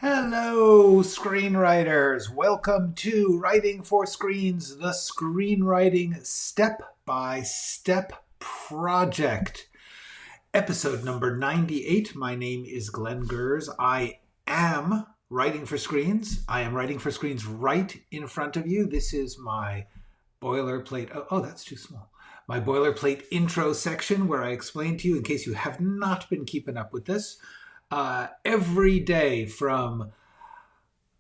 Hello, screenwriters. Welcome to Writing for Screens, the screenwriting step-by-step project. Episode number 98. My name is Glenn Gers. I am writing for screens. I am writing for screens right in front of you. This is my boilerplate. Oh, that's too small. My boilerplate intro section where I explain to you, in case you have not been keeping up with this, every day from,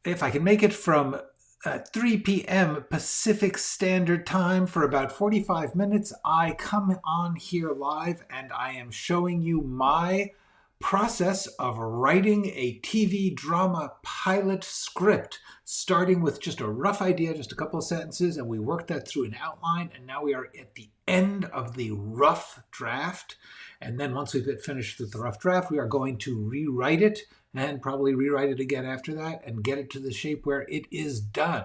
if I can make it, from 3 p.m. Pacific Standard Time for about 45 minutes, I come on here live and I am showing you my process of writing a TV drama pilot script, starting with just a rough idea, just a couple of sentences, and we work that through an outline, and now we are at the end of the rough draft. And then once we've finished with the rough draft, we are going to rewrite it and probably rewrite it again after that and get it to the shape where it is done.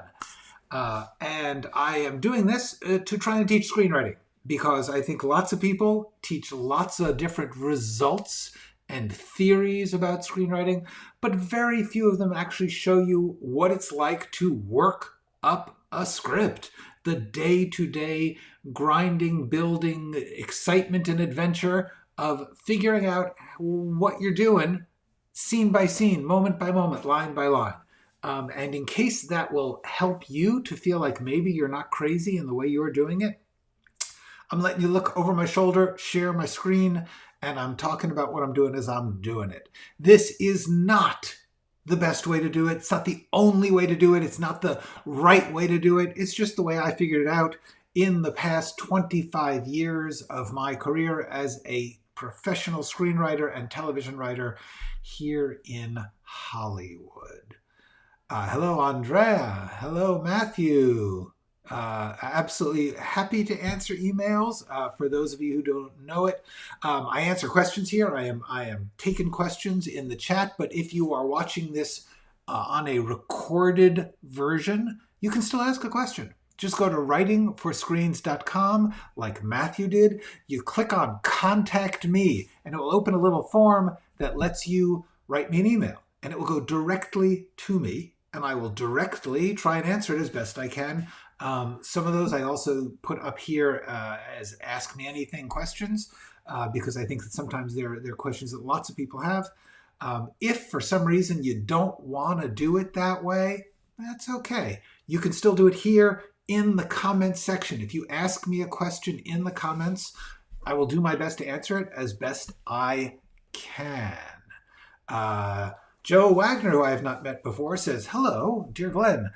And I am doing this to try and teach screenwriting, because I think lots of people teach lots of different results and theories about screenwriting, but very few of them actually show you what it's like to work up a script. The day-to-day grinding, building, excitement and adventure of figuring out what you're doing scene by scene, moment by moment, line by line. And in case that will help you to feel like maybe you're not crazy in the way you're doing it, I'm letting you look over my shoulder, share my screen, and I'm talking about what I'm doing as I'm doing it. This is not the best way to do it. It's not the only way to do it. It's not the right way to do it. It's just the way I figured it out in the past 25 years of my career as a professional screenwriter and television writer here in Hollywood. Hello, Andrea. Hello, Matthew. Absolutely happy to answer emails. For those of you who don't know it, I answer questions here. I am taking questions in the chat, but if you are watching this on a recorded version, you can still ask a question. Just go to writingforscreens.com like Matthew did. You click on Contact Me, and it will open a little form that lets you write me an email, and it will go directly to me, and I will directly try and answer it as best I can. Some of those I also put up here as Ask Me Anything questions, because I think that sometimes they're questions that lots of people have. If for some reason you don't want to do it that way, that's okay. You can still do it here in the comments section. If you ask me a question in the comments, I will do my best to answer it as best I can. Joe Wagner, who I have not met before, says, "Hello, dear Glenn.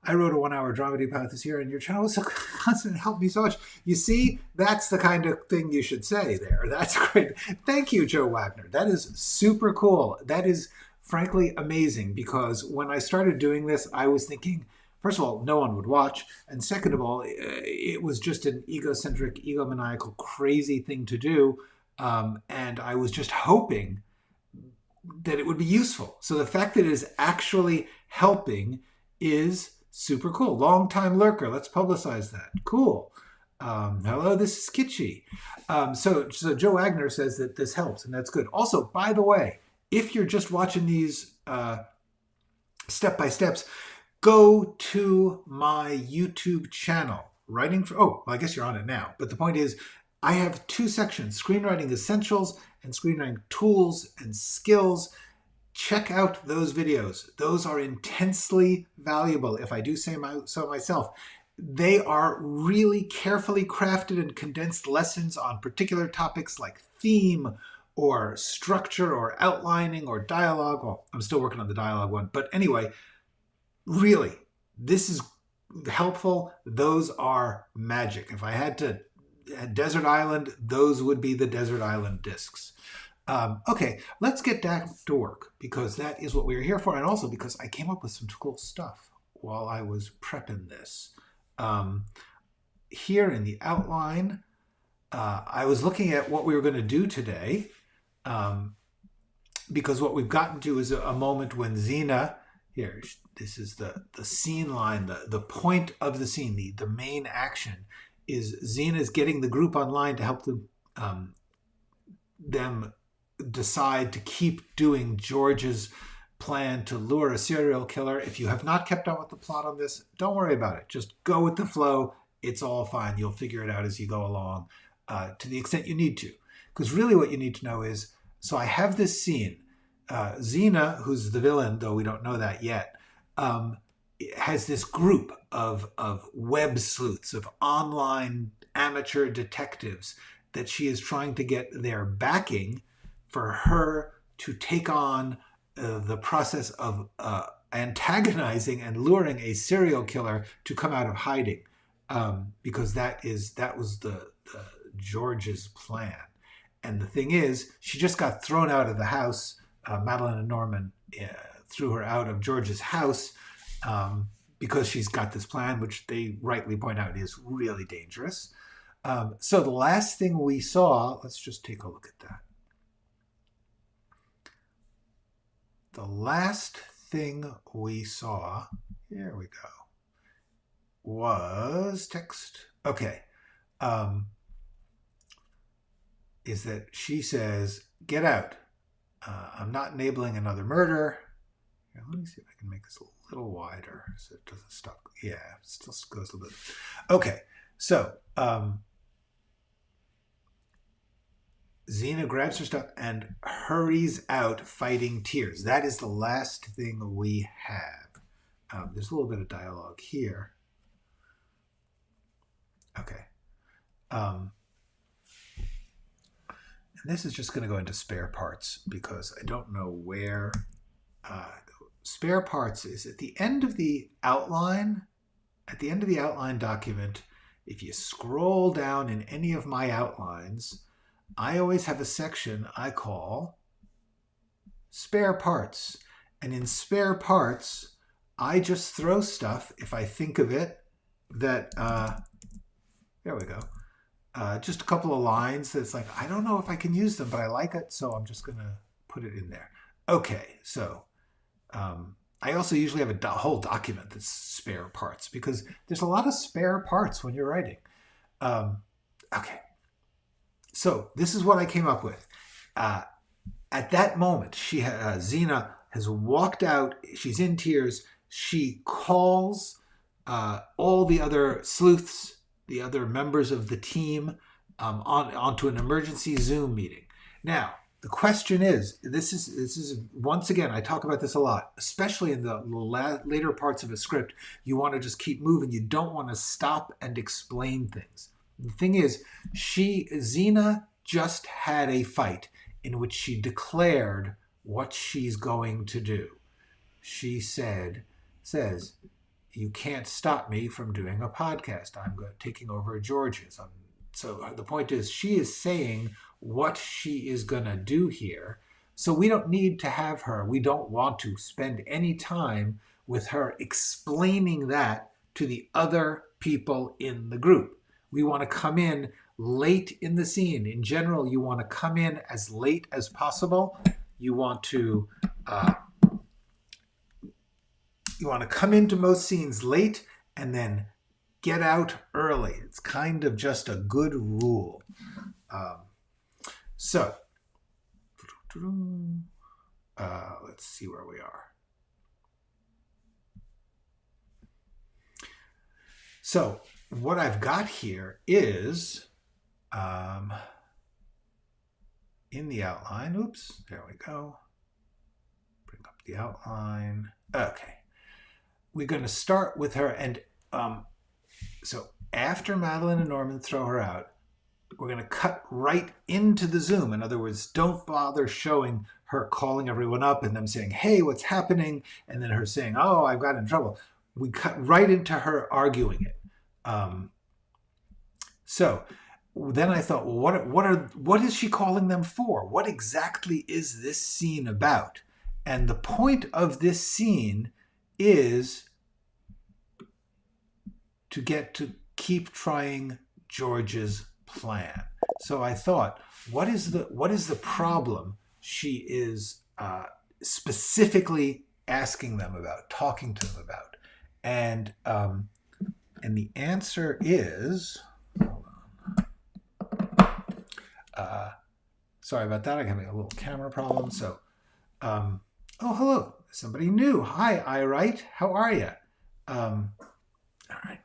I wrote a 1-hour dramedy pilot this year, and your channel was so constant and helped me so much." You see, that's the kind of thing you should say there. That's great. Thank you, Joe Wagner. That is super cool. That is frankly amazing, because when I started doing this, I was thinking, first of all, no one would watch. And second of all, it was just an egocentric, egomaniacal, crazy thing to do. And I was just hoping that it would be useful. So the fact that it is actually helping is super cool. Long time lurker. Let's publicize that. Cool. Hello, this is Kitschy. So Joe Wagner says that this helps, and that's good. Also, by the way, if you're just watching these step-by-steps, go to my YouTube channel. I guess you're on it now. But the point is, I have two sections, Screenwriting Essentials and Screenwriting Tools and Skills. Check out those videos. Those are intensely valuable, if I do say so myself. They are really carefully crafted and condensed lessons on particular topics like theme or structure or outlining or dialogue. Well, I'm still working on the dialogue one. But anyway, really, this is helpful. Those are magic. If I had to Desert Island, those would be the Desert Island discs. Okay, let's get back to work, because that is what we are here for, and also because I came up with some cool stuff while I was prepping this. Here in the outline, I was looking at what we were going to do today, because what we've gotten to is a moment when Xena, here, this is the scene line, the point of the scene, the main action is Xena's getting the group online to help them decide to keep doing George's plan to lure a serial killer. If you have not kept up with the plot on this, don't worry about it. Just go with the flow. It's all fine. You'll figure it out as you go along to the extent you need to. Because really what you need to know is, so I have this scene. Xena, who's the villain, though we don't know that yet, has this group of web sleuths, of online amateur detectives that she is trying to get their backing for her to take on the process of antagonizing and luring a serial killer to come out of hiding, because that was the George's plan. And the thing is, she just got thrown out of the house. Madeline and Norman threw her out of George's house because she's got this plan, which they rightly point out is really dangerous. So the last thing we saw, let's just take a look at that. The last thing we saw, here we go, was text. Okay. Is that she says, get out. I'm not enabling another murder. Here, let me see if I can make this a little wider so it doesn't stop. Yeah, it still goes a little bit. Okay, so Xena grabs her stuff and hurries out fighting tears. That is the last thing we have. There's a little bit of dialogue here. Okay. And this is just going to go into spare parts because I don't know where. Spare parts is at the end of the outline. At the end of the outline document, if you scroll down in any of my outlines, I always have a section I call spare parts. And in spare parts, I just throw stuff, if I think of it, that, there we go. Just a couple of lines that's like, I don't know if I can use them, but I like it, so I'm just going to put it in there. Okay, so I also usually have a whole document that's spare parts because there's a lot of spare parts when you're writing. Okay, so this is what I came up with. At that moment, Xena has walked out. She's in tears. She calls all the other sleuths, the other members of the team, onto an emergency Zoom meeting. Now, the question is, this is once again, I talk about this a lot, especially in the later parts of a script. You want to just keep moving. You don't want to stop and explain things. The thing is, Xena just had a fight in which she declared what she's going to do. She says, you can't stop me from doing a podcast. I'm taking over George's. So the point is, she is saying what she is going to do here. So we don't need to have her. We don't want to spend any time with her explaining that to the other people in the group. We want to come in late in the scene. In general, you want to come in as late as possible. You want to come into most scenes late and then get out early. It's kind of just a good rule. So let's see where we are. So what I've got here is in the outline. Oops, there we go. Bring up the outline. Okay. We're going to start with her. And so after Madeline and Norman throw her out, we're going to cut right into the Zoom. In other words, don't bother showing her calling everyone up and them saying, hey, what's happening? And then her saying, oh, I've got in trouble. We cut right into her arguing it. So then I thought, well, what is she calling them for? What exactly is this scene about? And the point of this scene is to get to keep trying George's plan. So I thought, what is the problem she is specifically asking them about, talking to them about? And the answer is, sorry about that. I'm having a little camera problem. So, oh, hello. somebody new. Hi, I write. How are you? All right.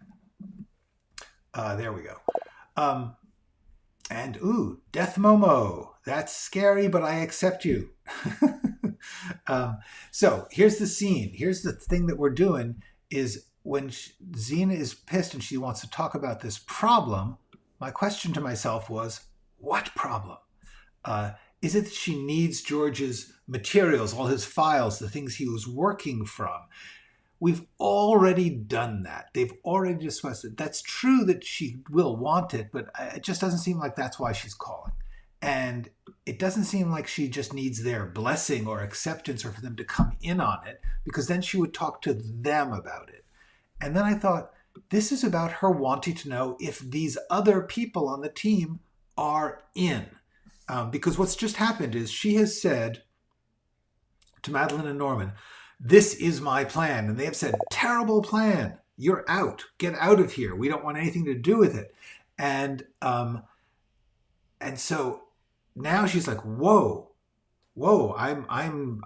There we go. And ooh, Death Momo. That's scary, but I accept you. So here's the scene. Here's the thing that we're doing is when Xena is pissed and she wants to talk about this problem, my question to myself was, what problem? Is it that she needs George's materials, all his files, the things he was working from? We've already done that. They've already discussed it. That's true that she will want it, but it just doesn't seem like that's why she's calling. And it doesn't seem like she just needs their blessing or acceptance or for them to come in on it, because then she would talk to them about it. And then I thought, this is about her wanting to know if these other people on the team are in. Because what's just happened is she has said to Madeline and Norman, this is my plan. And they have said, terrible plan. You're out. Get out of here. We don't want anything to do with it. And so now she's like, whoa, I'm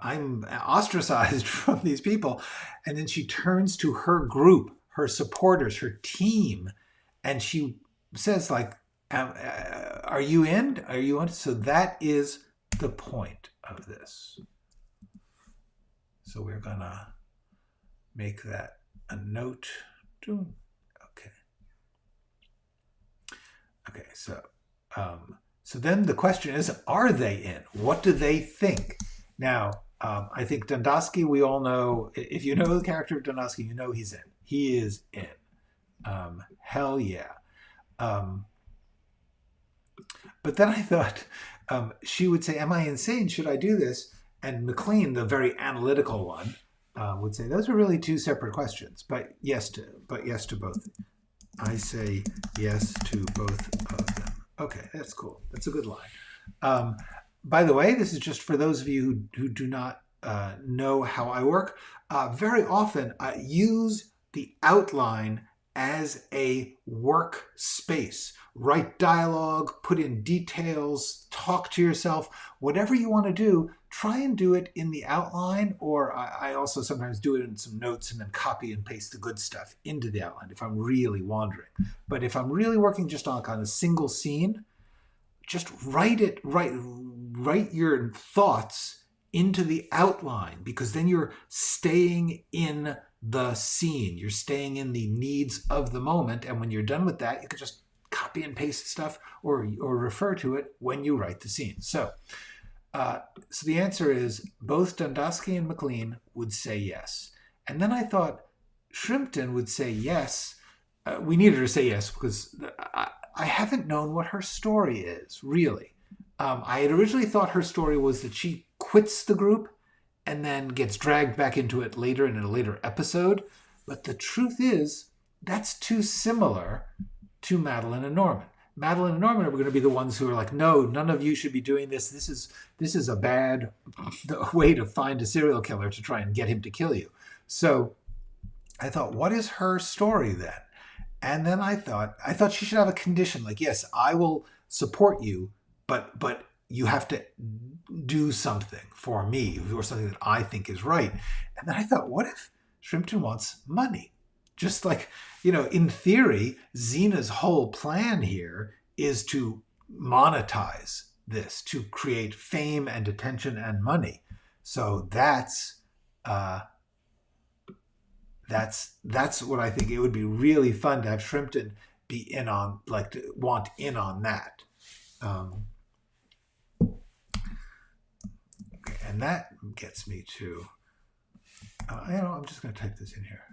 ostracized from these people. And then she turns to her group, her supporters, her team, and she says like, are you in? Are you in? So that is the point of this. So we're gonna make that a note. Okay. Okay, so then the question is, are they in? What do they think? Now, I think Dundosky, we all know, if you know the character of Dundosky, you know he's in. He is in. Hell yeah. But then I thought she would say, am I insane? Should I do this? And McLean, the very analytical one, would say, those are really two separate questions, but yes to both. I say yes to both of them. Okay, that's cool. That's a good line. By the way, this is just for those of you who do not know how I work. Very often I use the outline as a workspace. Write dialogue, put in details, talk to yourself, whatever you want to do, try and do it in the outline, or I also sometimes do it in some notes and then copy and paste the good stuff into the outline if I'm really wandering. But if I'm really working just on kind of a single scene, just write your thoughts into the outline, because then you're staying in the scene. You're staying in the needs of the moment. And when you're done with that, you can just copy and paste stuff or refer to it when you write the scene. So the answer is both Dundosky and McLean would say yes. And then I thought Shrimpton would say yes. We needed her to say yes because I haven't known what her story is, really. I had originally thought her story was that she quits the group and then gets dragged back into it later in a later episode. But the truth is, that's too similar to Madeline and Norman. Madeline and Norman are going to be the ones who are like, no, none of you should be doing this. This is a bad way to find a serial killer to try and get him to kill you. So I thought, what is her story then? And then I thought she should have a condition like, yes, I will support you, but you have to do something for me or something that I think is right. And then I thought, what if Shrimpton wants money? Just like, in theory, Xena's whole plan here is to monetize this, to create fame and attention and money. So that's what I think. It would be really fun to have Shrimpton be in on, like, to want in on that. Okay, and that gets me to, I'm just going to type this in here.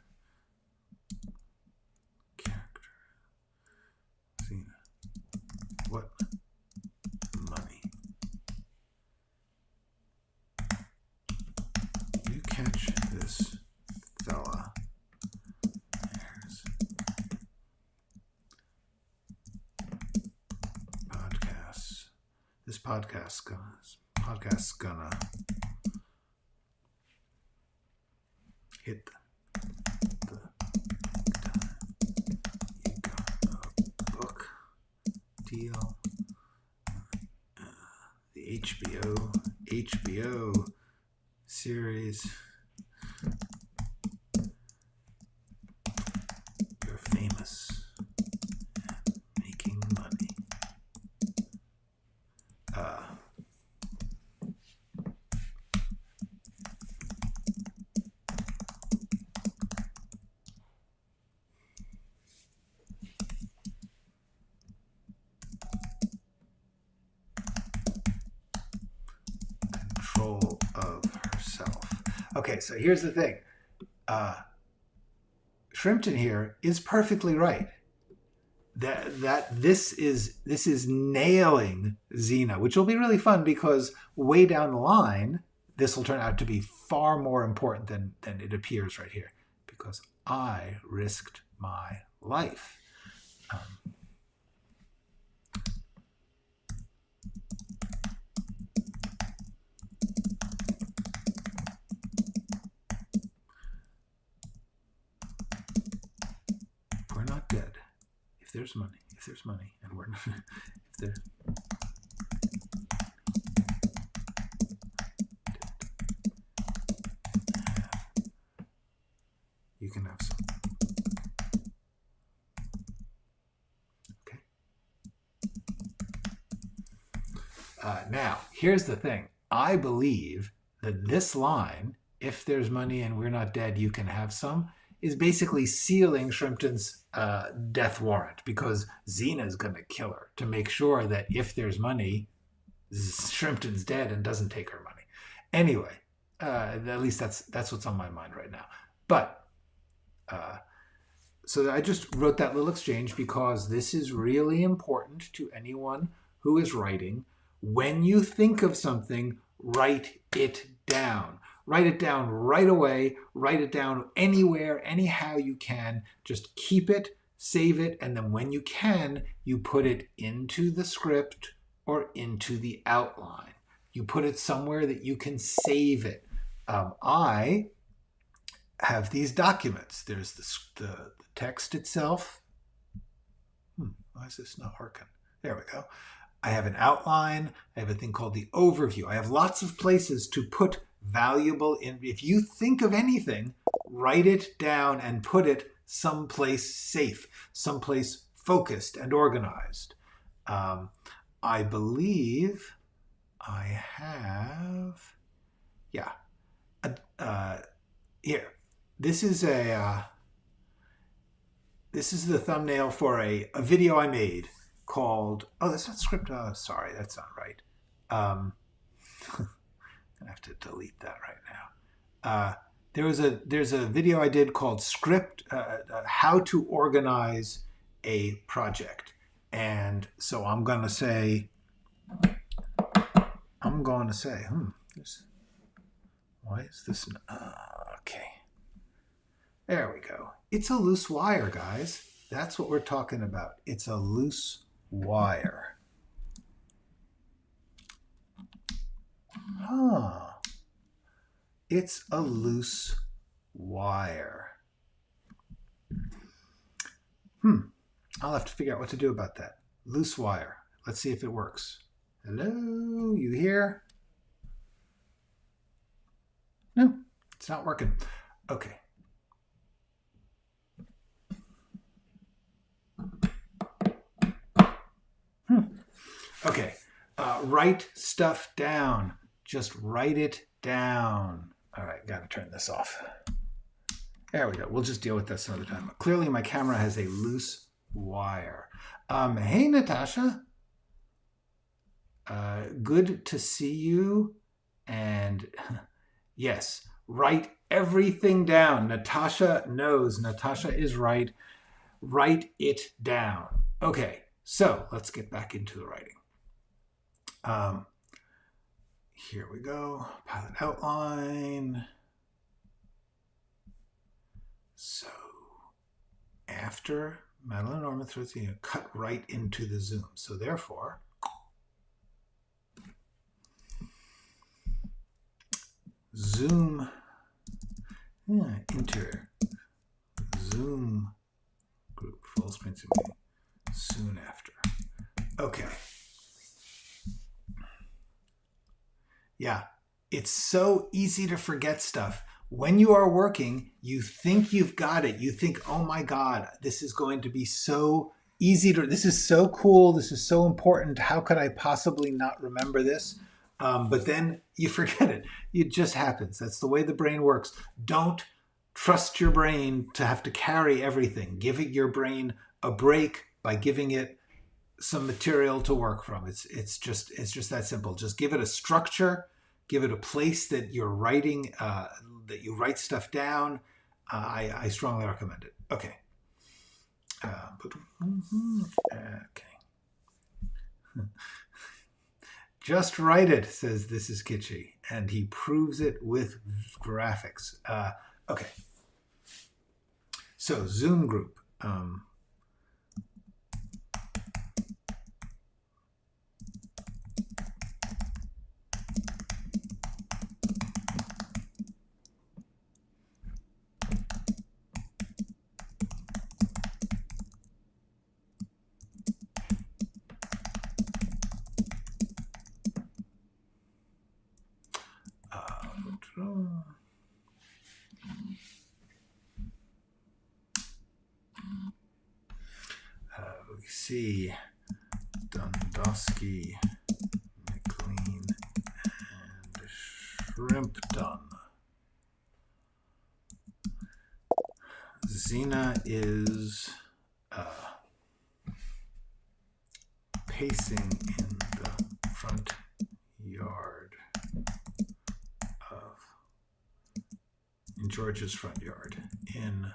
Character. Xena. What money? You catch this fella. Here's podcasts. This podcast's gonna hit the you got a book deal. The HBO series Okay, so here's the thing. Shrimpton here is perfectly right. That this is nailing Xena, which will be really fun because way down the line, this will turn out to be far more important than it appears right here, because I risked my life. We're not dead. If there's money, and we're not, if there. You can have some. Okay. Now, here's the thing. I believe that this line, if there's money and we're not dead, you can have some, is basically sealing Shrimpton's death warrant, because Xena's going to kill her to make sure that if there's money, Shrimpton's dead and doesn't take her money. Anyway, at least that's what's on my mind right now. But so I just wrote that little exchange because this is really important to anyone who is writing. When you think of something, write it down. Write it down right away. Write it down anywhere, anyhow you can. Just keep it, save it, and then when you can, you put it into the script or into the outline. You put it somewhere that you can save it. I have these documents. There's the text itself. Why is this not working? There we go. I have an outline. I have a thing called the overview. I have lots of places to put valuable in. If you think of anything, write it down and put it someplace safe, someplace focused and organized. I believe I have, yeah, here. This is the thumbnail for a video I made called, oh, that's not script. Oh, sorry, that's not right. I'm gonna have to delete that right now. There's a video I did called how to organize a project, and so I'm gonna say, why is this? Okay, there we go. It's a loose wire, guys. That's what we're talking about. It's a loose wire. It's a loose wire. I'll have to figure out what to do about that. Loose wire. Let's see if it works. Hello, you here? No, it's not working. Okay. Okay, write stuff down. Just write it down. All right, got to turn this off. There we go. We'll just deal with this another time. Clearly, my camera has a loose wire. Hey, Natasha. Good to see you. And yes, write everything down. Natasha knows. Natasha is right. Write it down. Okay, so let's get back into the writing. Here we go. Pilot outline. So after Madeline Norman throws the cut right into the zoom. So therefore, zoom interior, zoom group, full screen zoom soon after. Okay. Yeah, it's so easy to forget stuff. When you are working, you think you've got it. You think, oh my God, this is going to be so easy this is so cool. This is so important. How could I possibly not remember this? But then you forget it. It just happens. That's the way the brain works. Don't trust your brain to have to carry everything. Give your brain a break by giving it some material to work from. It's just that simple. Just give it a structure, give it a place that you're writing, that you write stuff down, I strongly recommend it. Okay. Okay. Just write it, says This Is Kitschy, and he proves it with graphics. Okay. So Zoom group. We see Dundosky, McLean, and Shrimp done. Xena is pacing in the front yard in George's front yard in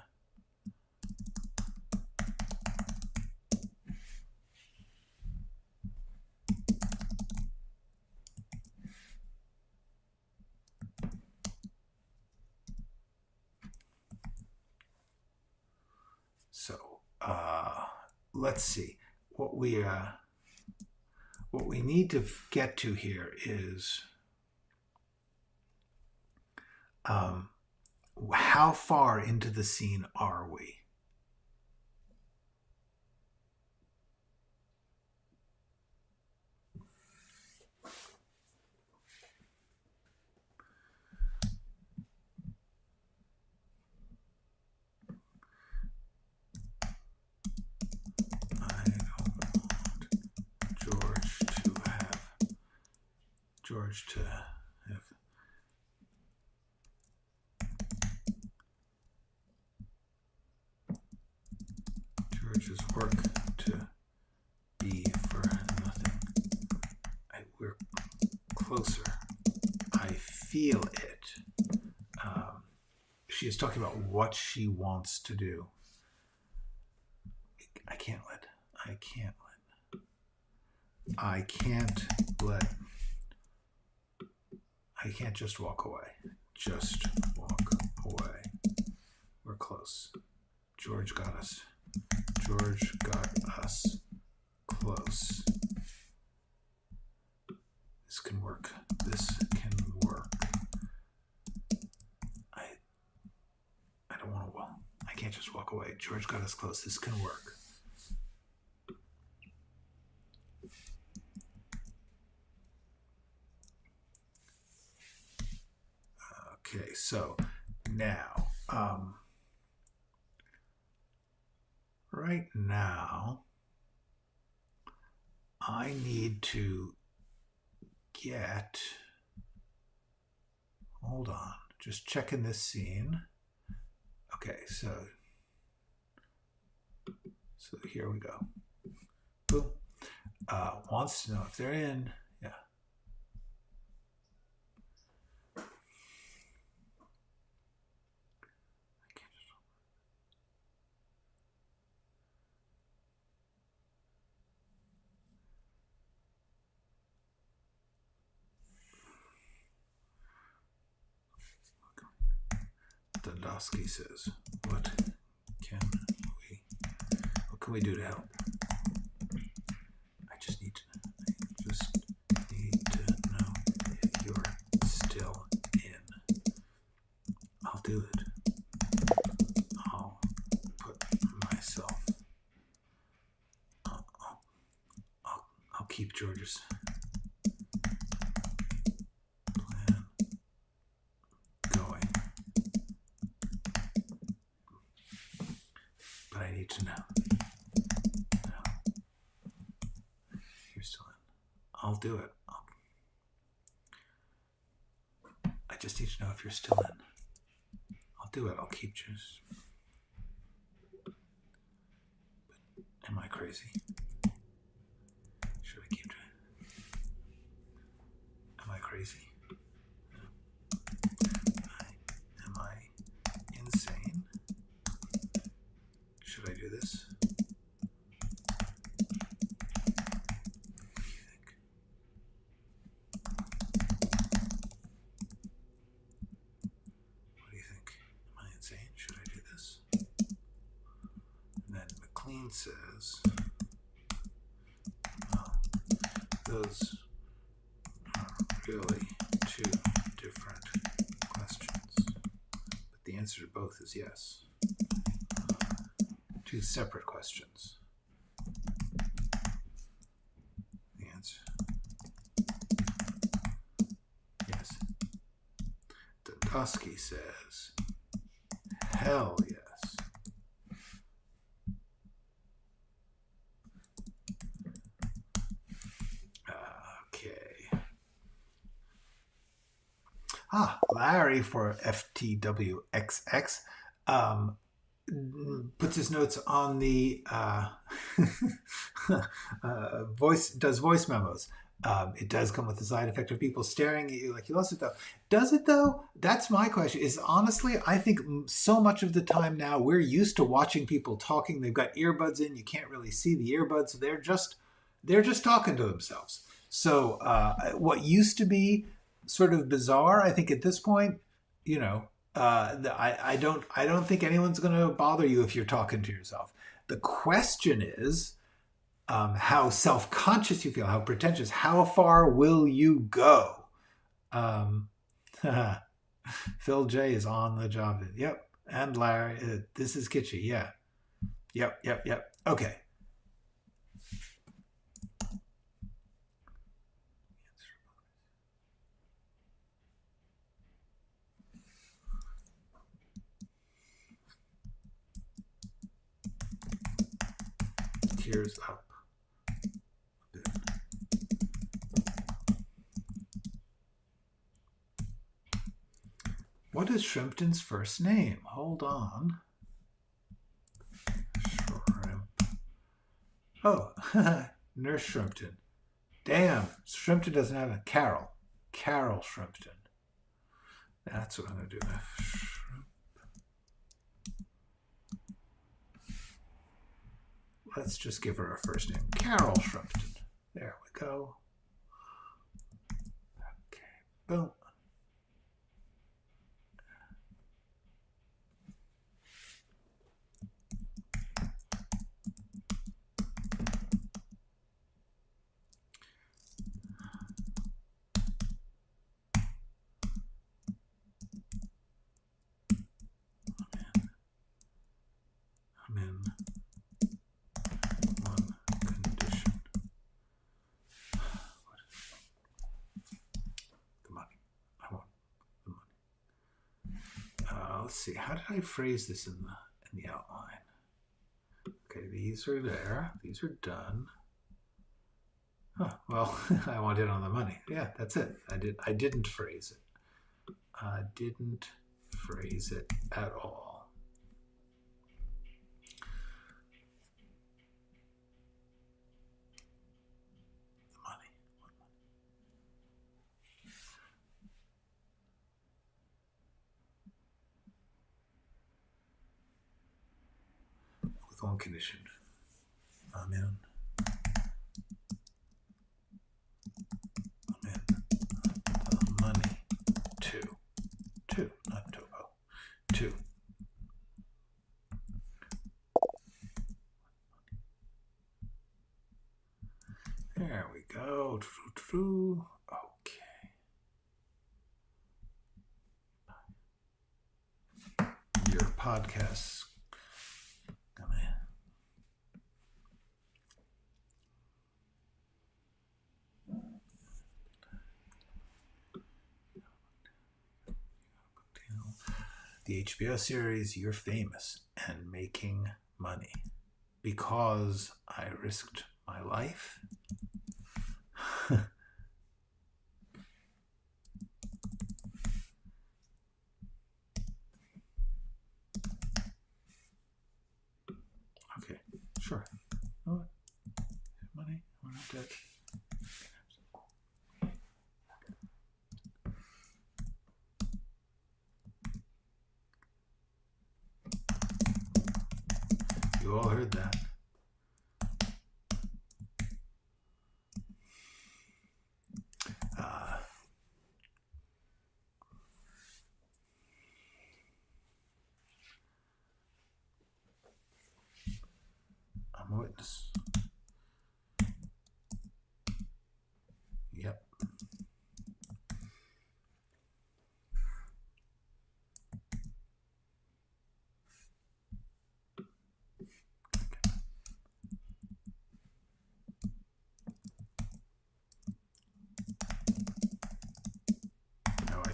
let's see what we need to get to here is how far into the scene are we? George to have George's work to be for nothing. We're closer. I feel it. She is talking about what she wants to do. I can't let I can't just walk away. Just walk away. We're close. George got us. George got us close. This can work. This can work. I don't want to walk. I can't just walk away. George got us close. This can work. Okay, so now, right now, I need to get, hold on, just checking this scene. Okay, so here we go. Boom. Wants to know if they're in. Yeah. Dundosky says, what can we do to help? I just need to know if you're still in. I'll do it. I'll put myself. I'll keep George's plan going. But I need to know. You're still in. I'll do it. I just need to know if you're still in. I'll do it. I'll keep George. But am I crazy? Should I keep doing it? Am I crazy? those are really two different questions. But the answer to both is yes. Two separate questions. The answer. Yes. Dundosky says, hell yes. Larry for FTWXX puts his notes on the voice memos. It does come with the side effect of people staring at you like you lost it though. Does it though? That's my question. Is honestly, I think so much of the time now we're used to watching people talking. They've got earbuds in. You can't really see the earbuds. They're just talking to themselves. So what used to be sort of bizarre, I think at this point, you know, I don't think anyone's going to bother you if you're talking to yourself. The question is how self-conscious you feel, how pretentious, how far will you go? Phil J is on the job. Yep. And Larry, this is kitschy. Yeah. Yep. Okay. Tears up. What is Shrimpton's first name? Hold on. Shrimp. Oh, Nurse Shrimpton. Damn, Shrimpton doesn't have a Carol. Carol Shrimpton. That's what I'm going to do. Let's just give her a first name. Carol Shrimpton. There we go. Okay, boom. I'm in one condition. The money. I want the money. Let's see. How did I phrase this in the outline? Okay, these are there. These are done. Huh, well, I want in on the money. Yeah, that's it. I didn't phrase it. I didn't phrase it at all. With one condition. I'm in the money. Two, not topo. Two. There we go. Okay. Your podcasts. Come in. The HBO series You're Famous and Making Money. Because I risked my life. Okay, sure. Oh, money, we're not dead. You all heard that. I'm a witness.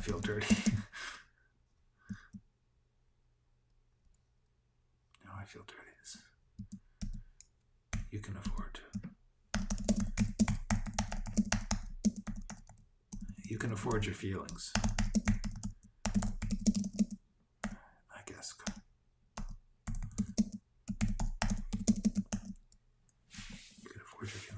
feel dirty. Now I feel dirty. You can afford to. You can afford your feelings, I guess. You can afford your feelings.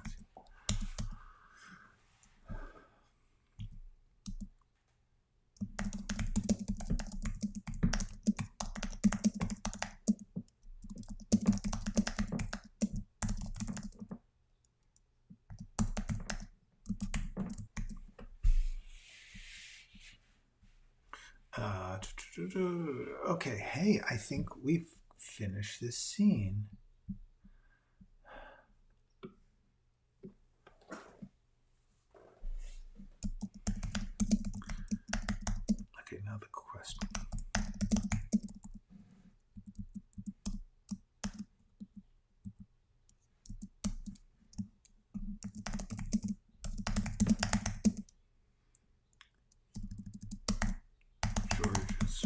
Okay, hey, I think we've finished this scene. Okay, now the question. George's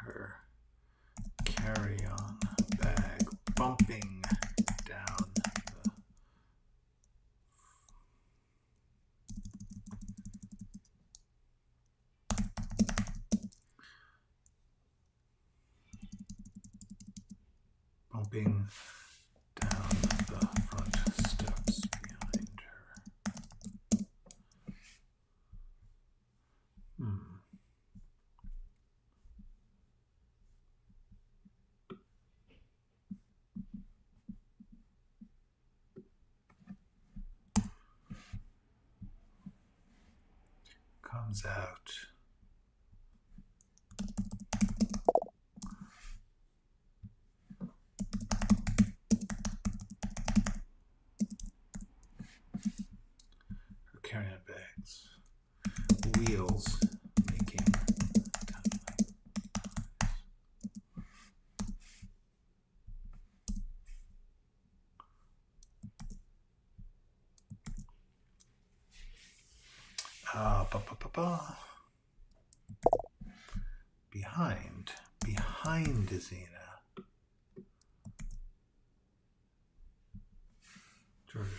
her carry-on bag bumping down the bumping down the front steps behind her. Comes out. Her carry-on bags. Wheels making behind Zena. Georgia.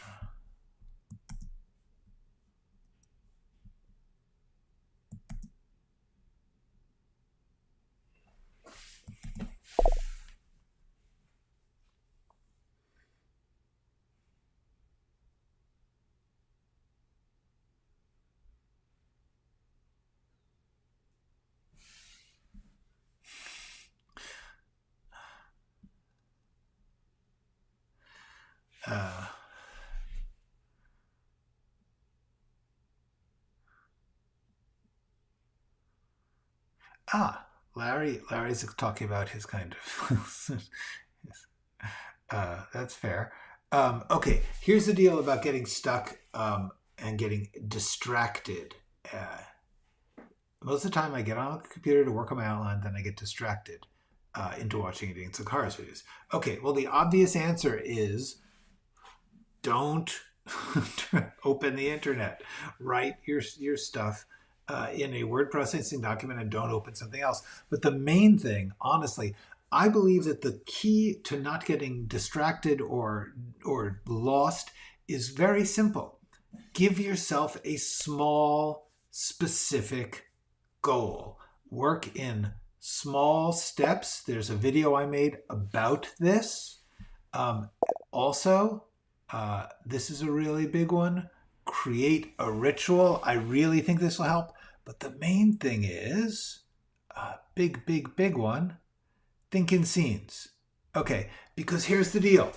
Larry's talking about his kind of. That's fair. Okay, here's the deal about getting stuck and getting distracted. Most of the time I get on the computer to work on my outline, then I get distracted into watching Idiots and Cars videos. Okay, well, the obvious answer is don't open the internet. Write your stuff in a word processing document and don't open something else. But the main thing, honestly, I believe that the key to not getting distracted or lost is very simple. Give yourself a small, specific goal. Work in small steps. There's a video I made about this. Also, this is a really big one. Create a ritual. I really think this will help. But the main thing is, big one, think in scenes. Okay, because here's the deal.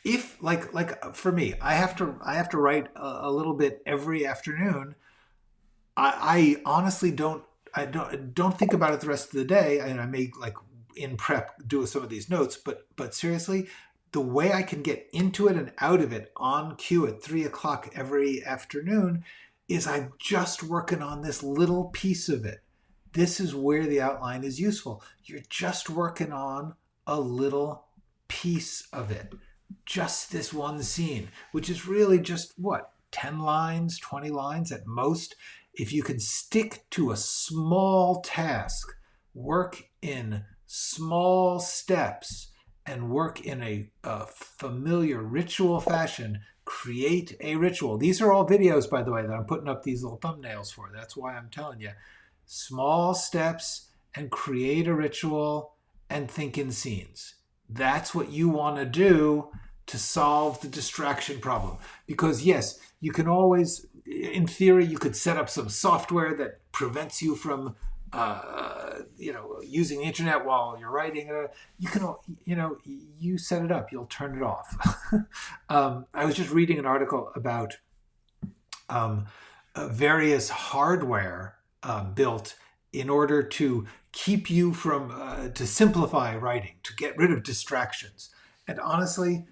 If like for me, I have to write a little bit every afternoon. I honestly don't think about it the rest of the day, and I may like in prep do some of these notes, but seriously, the way I can get into it and out of it on cue at 3 o'clock every afternoon is I'm just working on this little piece of it. This is where the outline is useful. You're just working on a little piece of it, just this one scene, which is really just what, 10 lines, 20 lines at most. If you can stick to a small task, work in small steps, and work in a familiar ritual fashion, create a ritual. These are all videos, by the way, that I'm putting up these little thumbnails for. That's why I'm telling you. Small steps and create a ritual and think in scenes. That's what you want to do to solve the distraction problem. Because yes, you can always, in theory, you could set up some software that prevents you from using the internet while you're writing. You can, you set it up, you'll turn it off. I was just reading an article about various hardware built in order to keep you from, to simplify writing, to get rid of distractions. And honestly,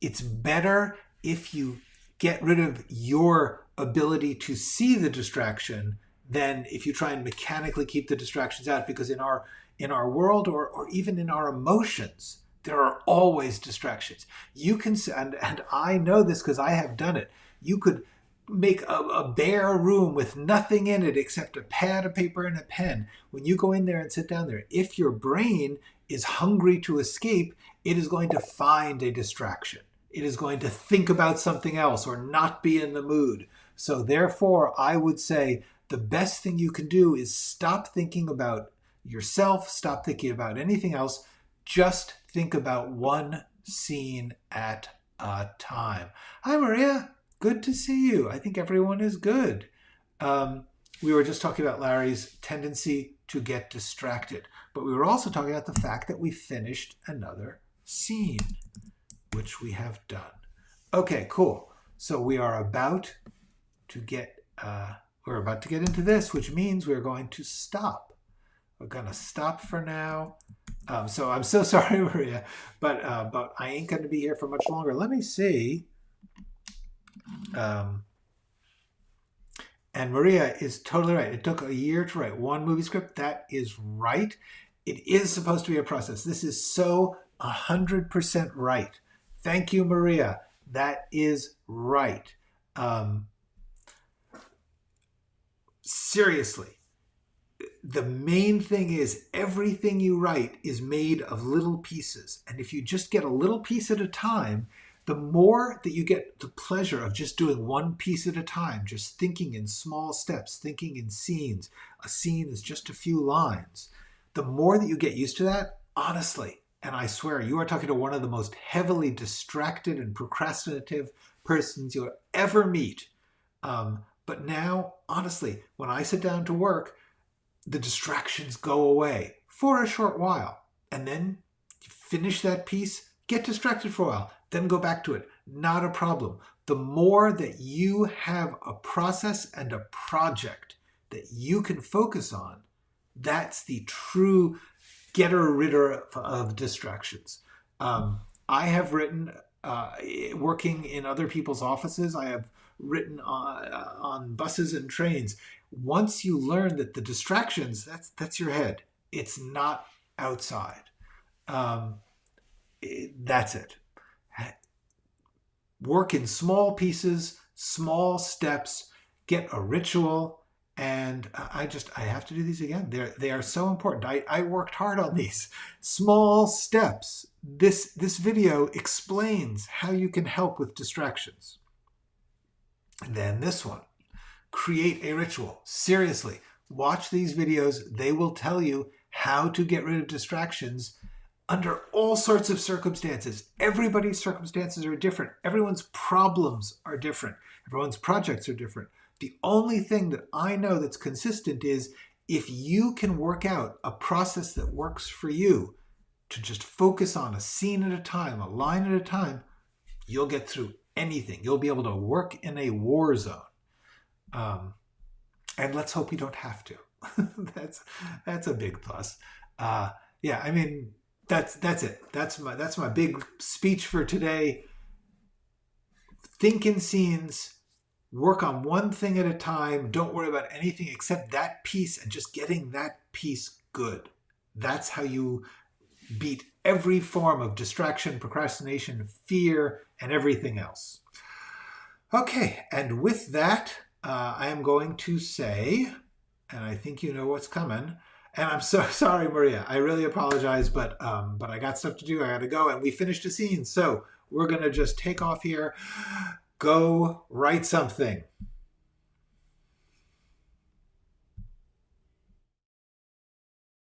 it's better if you get rid of your ability to see the distraction than if you try and mechanically keep the distractions out, because in our world or even in our emotions, there are always distractions. You can, and I know this because I have done it. You could make a bare room with nothing in it except a pad of paper and a pen. When you go in there and sit down there, if your brain is hungry to escape, it is going to find a distraction. It is going to think about something else or not be in the mood. So therefore, I would say the best thing you can do is stop thinking about yourself, stop thinking about anything else. Just think about one scene at a time. Hi, Maria. Good to see you. I think everyone is good. We were just talking about Larry's tendency to get distracted, but we were also talking about the fact that we finished another scene, which we have done. Okay, cool. So we are about to get into this, which means we're going to stop. We're going to stop for now. So I'm so sorry, Maria, but I ain't going to be here for much longer. Let me see. And Maria is totally right. It took a year to write one movie script. That is right. It is supposed to be a process. This is so 100% right. Thank you, Maria. That is right. Seriously, the main thing is everything you write is made of little pieces. And if you just get a little piece at a time, the more that you get the pleasure of just doing one piece at a time, just thinking in small steps, thinking in scenes, a scene is just a few lines, the more that you get used to that, honestly, and I swear, you are talking to one of the most heavily distracted and procrastinative persons you'll ever meet. But now, honestly, when I sit down to work, the distractions go away for a short while. And then you finish that piece, get distracted for a while, then go back to it. Not a problem. The more that you have a process and a project that you can focus on, that's the true getter ridder of distractions. I have written, working in other people's offices, I have written on buses and trains. Once you learn that the distractions, that's your head. It's not outside. That's it. Work in small pieces, small steps, get a ritual, and I have to do these again. They are so important. I worked hard on these. Small steps. This video explains how you can help with distractions. And then this one, create a ritual. Seriously, watch these videos. They will tell you how to get rid of distractions under all sorts of circumstances. Everybody's circumstances are different. Everyone's problems are different. Everyone's projects are different. The only thing that I know that's consistent is if you can work out a process that works for you to just focus on a scene at a time, a line at a time, you'll get through anything. You'll be able to work in a war zone. And let's hope you don't have to. That's a big plus. Yeah, I mean, that's it. That's my big speech for today. Think in scenes, work on one thing at a time. Don't worry about anything except that piece and just getting that piece good. That's how you beat every form of distraction, procrastination, fear, and everything else. Okay, and with that, I am going to say, and I think you know what's coming. And I'm so sorry, Maria. I really apologize, but I got stuff to do. I got to go, and we finished a scene, so we're gonna just take off here. Go write something.